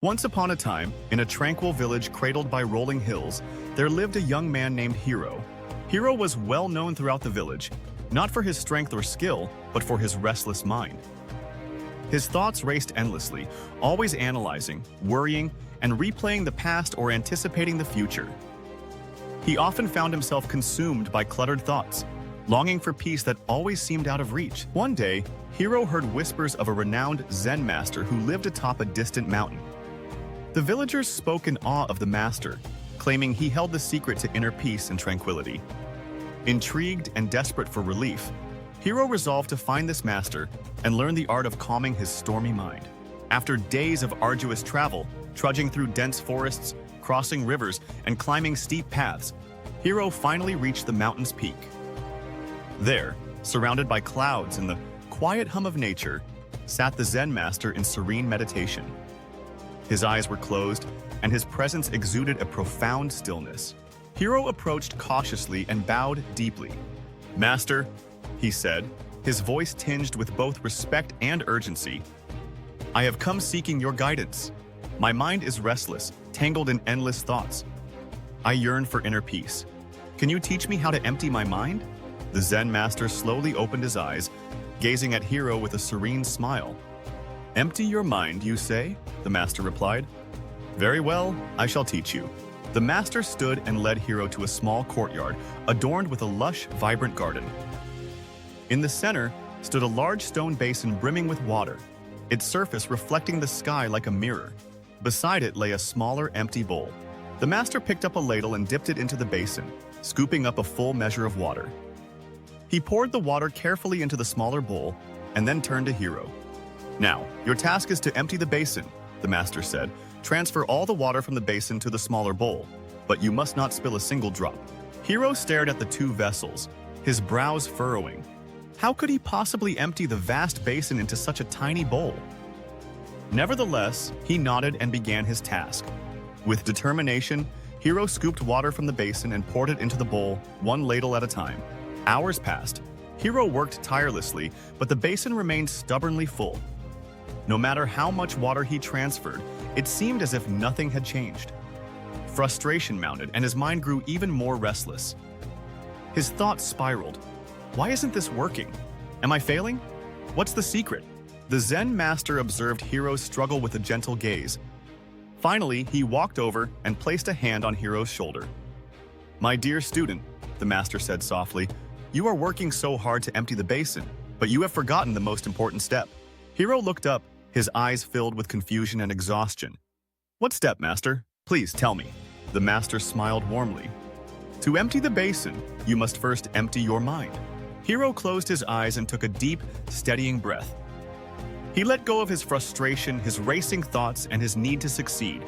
Once upon a time, in a tranquil village cradled by rolling hills, there lived a young man named Hero. Hero was well known throughout the village, not for his strength or skill, but for his restless mind. His thoughts raced endlessly, always analyzing, worrying, and replaying the past or anticipating the future. He often found himself consumed by cluttered thoughts, longing for peace that always seemed out of reach. One day, Hero heard whispers of a renowned Zen master who lived atop a distant mountain. The villagers spoke in awe of the master, claiming he held the secret to inner peace and tranquility. Intrigued and desperate for relief, Hero resolved to find this master and learn the art of calming his stormy mind. After days of arduous travel, trudging through dense forests, crossing rivers, and climbing steep paths, Hero finally reached the mountain's peak. There, surrounded by clouds and the quiet hum of nature, sat the Zen master in serene meditation. His eyes were closed, and his presence exuded a profound stillness. Hero approached cautiously and bowed deeply. "Master," he said, his voice tinged with both respect and urgency, "I have come seeking your guidance. My mind is restless, tangled in endless thoughts. I yearn for inner peace. Can you teach me how to empty my mind?" The Zen master slowly opened his eyes, gazing at Hero with a serene smile. "Empty your mind, you say?" the master replied. "Very well, I shall teach you." The master stood and led Hero to a small courtyard, adorned with a lush, vibrant garden. In the center stood a large stone basin brimming with water, its surface reflecting the sky like a mirror. Beside it lay a smaller, empty bowl. The master picked up a ladle and dipped it into the basin, scooping up a full measure of water. He poured the water carefully into the smaller bowl and then turned to Hero. "Now, your task is to empty the basin," the master said. "Transfer all the water from the basin to the smaller bowl, but you must not spill a single drop." Hero stared at the two vessels, his brows furrowing. How could he possibly empty the vast basin into such a tiny bowl? Nevertheless, he nodded and began his task. With determination, Hero scooped water from the basin and poured it into the bowl, one ladle at a time. Hours passed. Hero worked tirelessly, but the basin remained stubbornly full. No matter how much water he transferred, it seemed as if nothing had changed. Frustration mounted, and his mind grew even more restless. His thoughts spiraled. Why isn't this working? Am I failing? What's the secret? The Zen master observed Hero's struggle with a gentle gaze. Finally, he walked over and placed a hand on Hero's shoulder. "My dear student," the master said softly, "you are working so hard to empty the basin, but you have forgotten the most important step." Hero looked up, his eyes filled with confusion and exhaustion. "What step, master? Please tell me." The master smiled warmly. "To empty the basin, you must first empty your mind." Hero closed his eyes and took a deep, steadying breath. He let go of his frustration, his racing thoughts, and his need to succeed.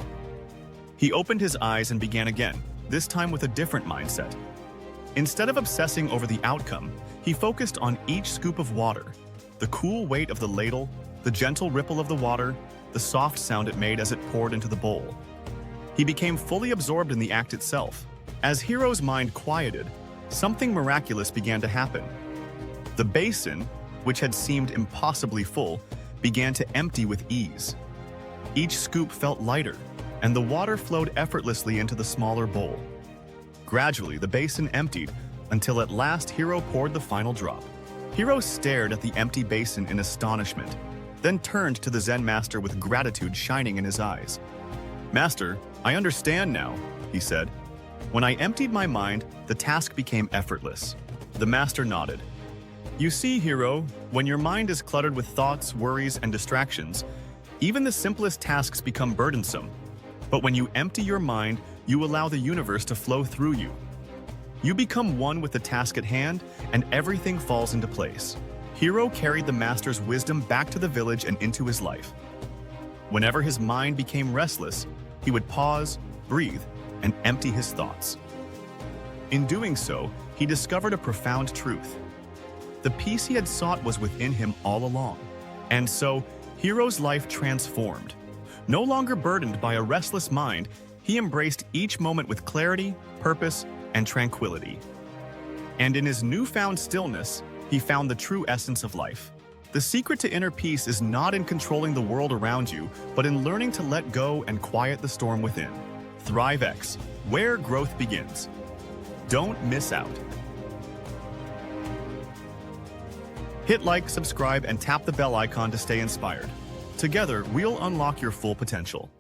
He opened his eyes and began again, this time with a different mindset. Instead of obsessing over the outcome, he focused on each scoop of water, the cool weight of the ladle, the gentle ripple of the water, the soft sound it made as it poured into the bowl. He became fully absorbed in the act itself. As Hero's mind quieted, something miraculous began to happen. The basin, which had seemed impossibly full, began to empty with ease. Each scoop felt lighter, and the water flowed effortlessly into the smaller bowl. Gradually, the basin emptied, until at last Hero poured the final drop. Hero stared at the empty basin in astonishment, then turned to the Zen master with gratitude shining in his eyes. "Master, I understand now," he said. "When I emptied my mind, the task became effortless." The master nodded. "You see, Hero, when your mind is cluttered with thoughts, worries, and distractions, even the simplest tasks become burdensome. But when you empty your mind, you allow the universe to flow through you. You become one with the task at hand, and everything falls into place." Hero carried the master's wisdom back to the village and into his life. Whenever his mind became restless, he would pause, breathe, and empty his thoughts. In doing so, he discovered a profound truth. The peace he had sought was within him all along. And so, Hero's life transformed. No longer burdened by a restless mind, he embraced each moment with clarity, purpose, and tranquility. And in his newfound stillness, he found the true essence of life. The secret to inner peace is not in controlling the world around you, but in learning to let go and quiet the storm within. ThriveX, where growth begins. Don't miss out. Hit like, subscribe, and tap the bell icon to stay inspired. Together, we'll unlock your full potential.